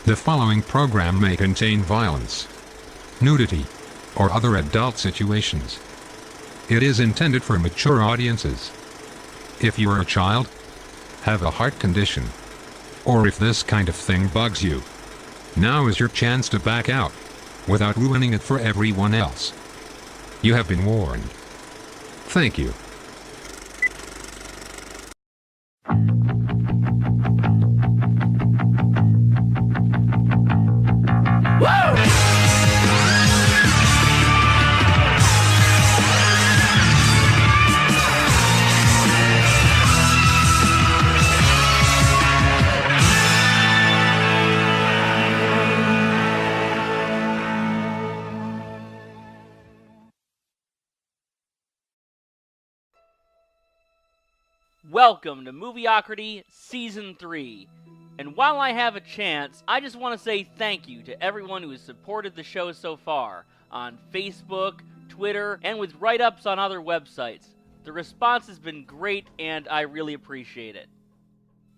The following program may contain violence, nudity, or other adult situations. It is intended for mature audiences. If you are a child, have a heart condition, or if this kind of thing bugs you, now is your chance to back out, without ruining it for everyone else. You have been warned. Thank you. Welcome to MOVIOCRITY Season 3. And while I have a chance, I just want to say thank you to everyone who has supported the show so far, on Facebook, Twitter, and with write-ups on other websites. The response has been great, and I really appreciate it.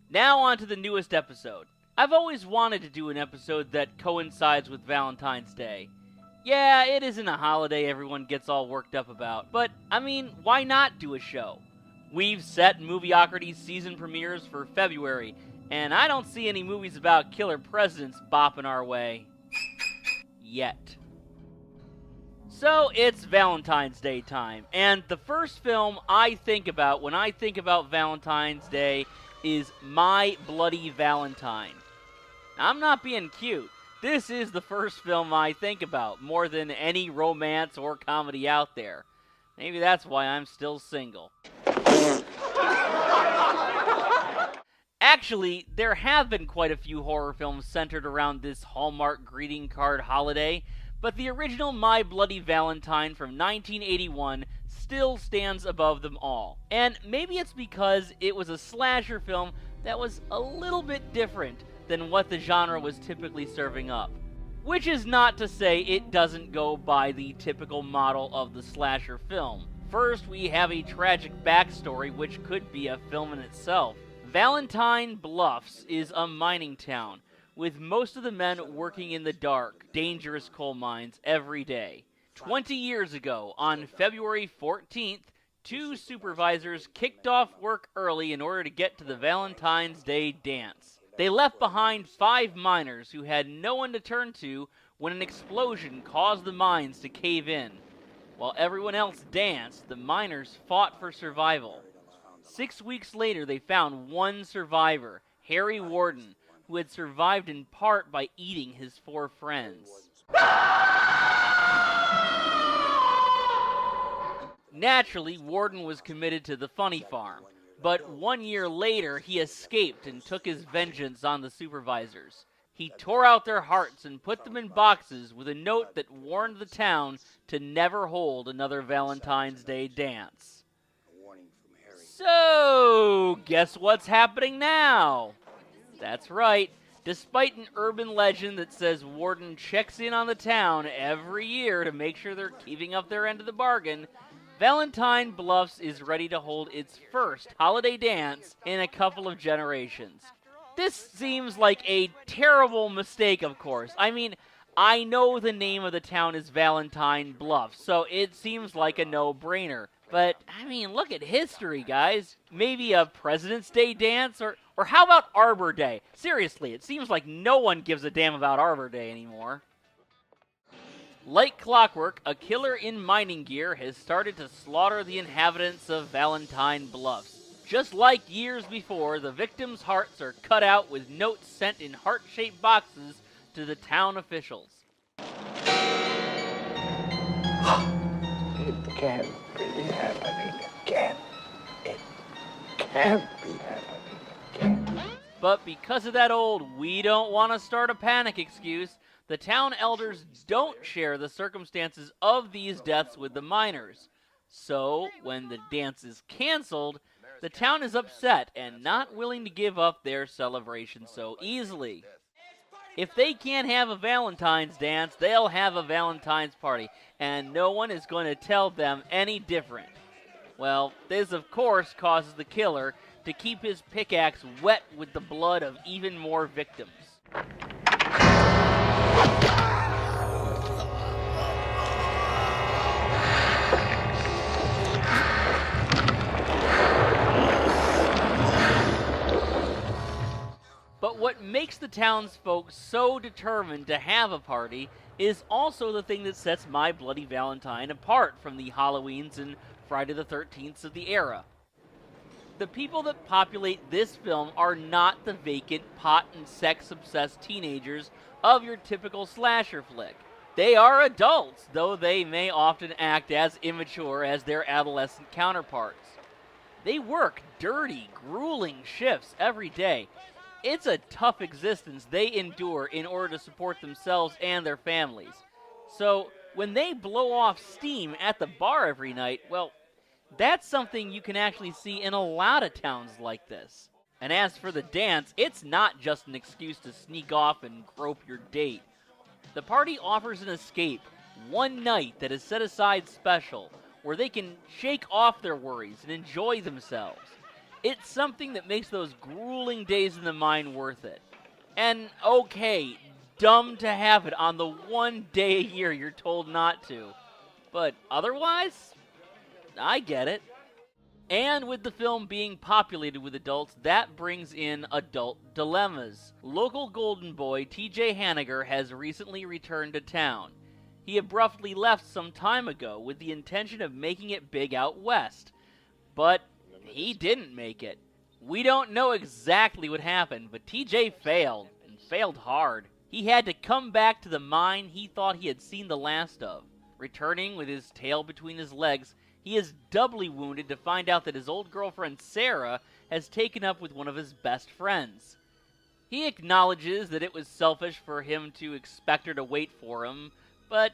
Now on to the newest episode. I've always wanted to do an episode that coincides with Valentine's Day. Yeah, it isn't a holiday everyone gets all worked up about, but, I mean, why not do a show? We've set MOVIOCRITY's season premieres for February, and I don't see any movies about killer presidents bopping our way. Yet. So, it's Valentine's Day time, and the first film I think about when I think about Valentine's Day is My Bloody Valentine. Now, I'm not being cute. This is the first film I think about, more than any romance or comedy out there. Maybe that's why I'm still single. Actually, there have been quite a few horror films centered around this Hallmark greeting card holiday, but the original My Bloody Valentine from 1981 still stands above them all. And maybe it's because it was a slasher film that was a little bit different than what the genre was typically serving up. Which is not to say it doesn't go by the typical model of the slasher film. First, we have a tragic backstory which could be a film in itself. Valentine Bluffs is a mining town, with most of the men working in the dark, dangerous coal mines every day. 20 years ago, on February 14th, two supervisors kicked off work early in order to get to the Valentine's Day dance. They left behind 5 miners who had no one to turn to when an explosion caused the mines to cave in. While everyone else danced, the miners fought for survival. 6 weeks later, they found one survivor, Harry Warden, who had survived in part by eating his 4 friends. Naturally, Warden was committed to the funny farm, but 1 year later, he escaped and took his vengeance on the supervisors. He tore out their hearts and put them in boxes with a note that warned the town to never hold another Valentine's Day dance. So, guess what's happening now? That's right. Despite an urban legend that says Warden checks in on the town every year to make sure they're keeping up their end of the bargain, Valentine Bluffs is ready to hold its first holiday dance in a couple of generations. This seems like a terrible mistake, of course. I mean, I know the name of the town is Valentine Bluffs, so it seems like a no-brainer. But, I mean, look at history, guys. Maybe a President's Day dance, or how about Arbor Day? Seriously, it seems like no one gives a damn about Arbor Day anymore. Like clockwork, a killer in mining gear has started to slaughter the inhabitants of Valentine Bluffs. Just like years before, the victims' hearts are cut out with notes sent in heart-shaped boxes to the town officials. It can't be happening again. It can't be happening again. But because of that old "we don't want to start a panic" excuse, the town elders don't share the circumstances of these deaths with the miners. So, when the dance is canceled, the town is upset and not willing to give up their celebration so easily. If they can't have a Valentine's dance, they'll have a Valentine's party, and no one is going to tell them any different. Well, this of course causes the killer to keep his pickaxe wet with the blood of even more victims. But what makes the townsfolk so determined to have a party is also the thing that sets My Bloody Valentine apart from the Halloweens and Friday the 13ths of the era. The people that populate this film are not the vacant, pot and sex-obsessed teenagers of your typical slasher flick. They are adults, though they may often act as immature as their adolescent counterparts. They work dirty, grueling shifts every day. It's a tough existence they endure in order to support themselves and their families. So, when they blow off steam at the bar every night, well, that's something you can actually see in a lot of towns like this. And as for the dance, it's not just an excuse to sneak off and grope your date. The party offers an escape, one night that is set aside special, where they can shake off their worries and enjoy themselves. It's something that makes those grueling days in the mine worth it. And okay, dumb to have it on the one day a year you're told not to. But otherwise, I get it. And with the film being populated with adults, that brings in adult dilemmas. Local golden boy TJ Hanniger has recently returned to town. He abruptly left some time ago with the intention of making it big out west. But he didn't make it. We don't know exactly what happened, but TJ failed, and failed hard. He had to come back to the mine he thought he had seen the last of. Returning with his tail between his legs, he is doubly wounded to find out that his old girlfriend Sarah has taken up with one of his best friends. He acknowledges that it was selfish for him to expect her to wait for him, but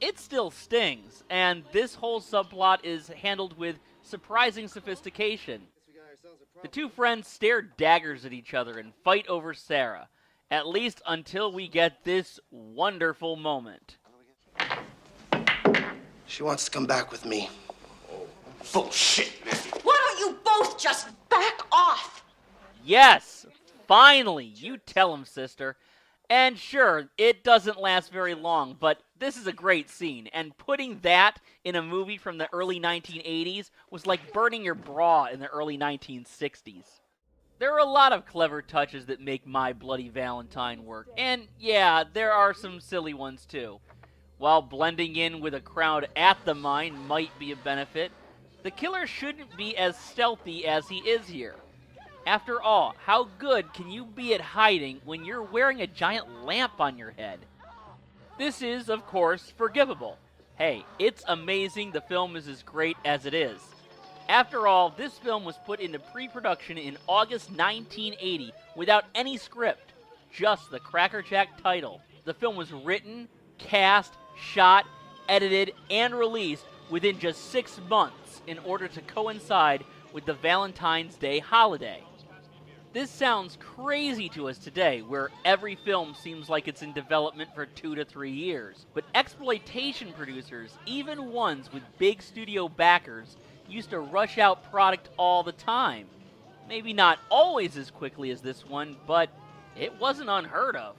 it still stings, and this whole subplot is handled with surprising sophistication. The two friends stare daggers at each other and fight over Sarah, at least until we get this wonderful moment. She wants to come back with me. Bullshit, man. Why don't you both just back off? Yes! Finally! You tell him, sister. And sure, it doesn't last very long, but this is a great scene, and putting that in a movie from the early 1980s was like burning your bra in the early 1960s. There are a lot of clever touches that make My Bloody Valentine work, and yeah, there are some silly ones too. While blending in with a crowd at the mine might be a benefit, the killer shouldn't be as stealthy as he is here. After all, how good can you be at hiding when you're wearing a giant lamp on your head? This is, of course, forgivable. Hey, it's amazing the film is as great as it is. After all, this film was put into pre-production in August 1980 without any script, just the crackerjack title. The film was written, cast, shot, edited, and released within just 6 months in order to coincide with the Valentine's Day holiday. This sounds crazy to us today, where every film seems like it's in development for 2 to 3 years. But exploitation producers, even ones with big studio backers, used to rush out product all the time. Maybe not always as quickly as this one, but it wasn't unheard of.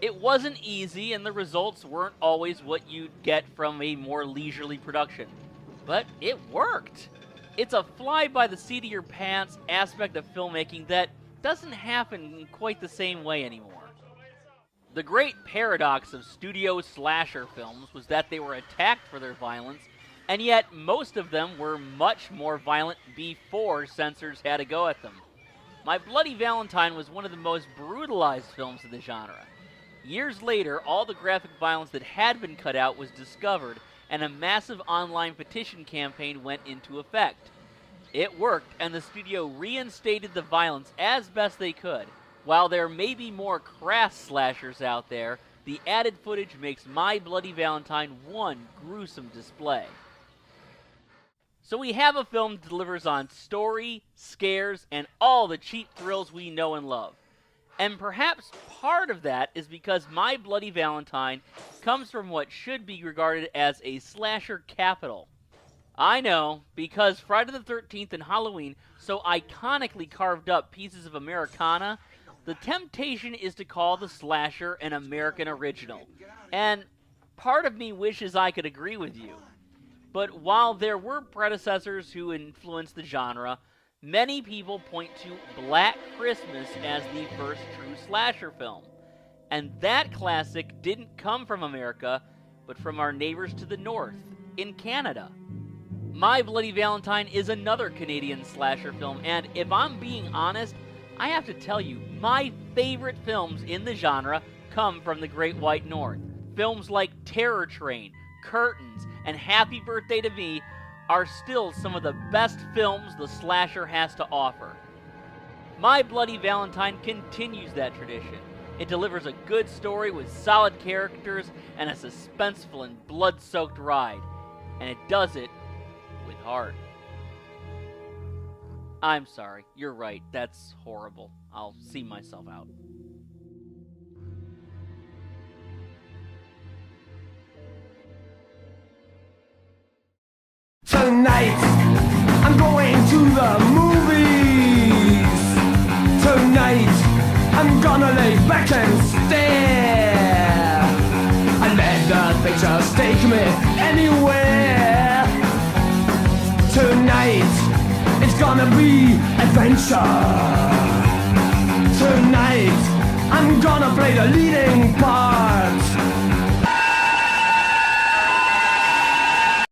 It wasn't easy, and the results weren't always what you'd get from a more leisurely production. But it worked. It's a fly-by-the-seat-of-your-pants aspect of filmmaking that doesn't happen in quite the same way anymore. The great paradox of studio slasher films was that they were attacked for their violence, and yet most of them were much more violent before censors had a go at them. My Bloody Valentine was one of the most brutalized films of the genre. Years later, all the graphic violence that had been cut out was discovered, and a massive online petition campaign went into effect. It worked, and the studio reinstated the violence as best they could. While there may be more crass slashers out there, the added footage makes My Bloody Valentine one gruesome display. So we have a film that delivers on story, scares, and all the cheap thrills we know and love. And perhaps part of that is because My Bloody Valentine comes from what should be regarded as a slasher capital. I know, because Friday the 13th and Halloween so iconically carved up pieces of Americana, the temptation is to call the slasher an American original. And part of me wishes I could agree with you. But while there were predecessors who influenced the genre, Many people point to Black Christmas as the first true slasher film. And that classic didn't come from America, but from our neighbors to the north, in Canada. My Bloody Valentine is another Canadian slasher film, and if I'm being honest, I have to tell you, my favorite films in the genre come from the Great White North. Films like Terror Train, Curtains, and Happy Birthday to Me are still some of the best films the slasher has to offer. My Bloody Valentine continues that tradition. It delivers a good story with solid characters and a suspenseful and blood-soaked ride. And it does it with heart. I'm sorry, you're right, that's horrible. I'll see myself out. Tonight, I'm going to the movies. Tonight, I'm gonna lay back and stare and let the pictures take me anywhere. Tonight, it's gonna be adventure. Tonight, I'm gonna play the leading part.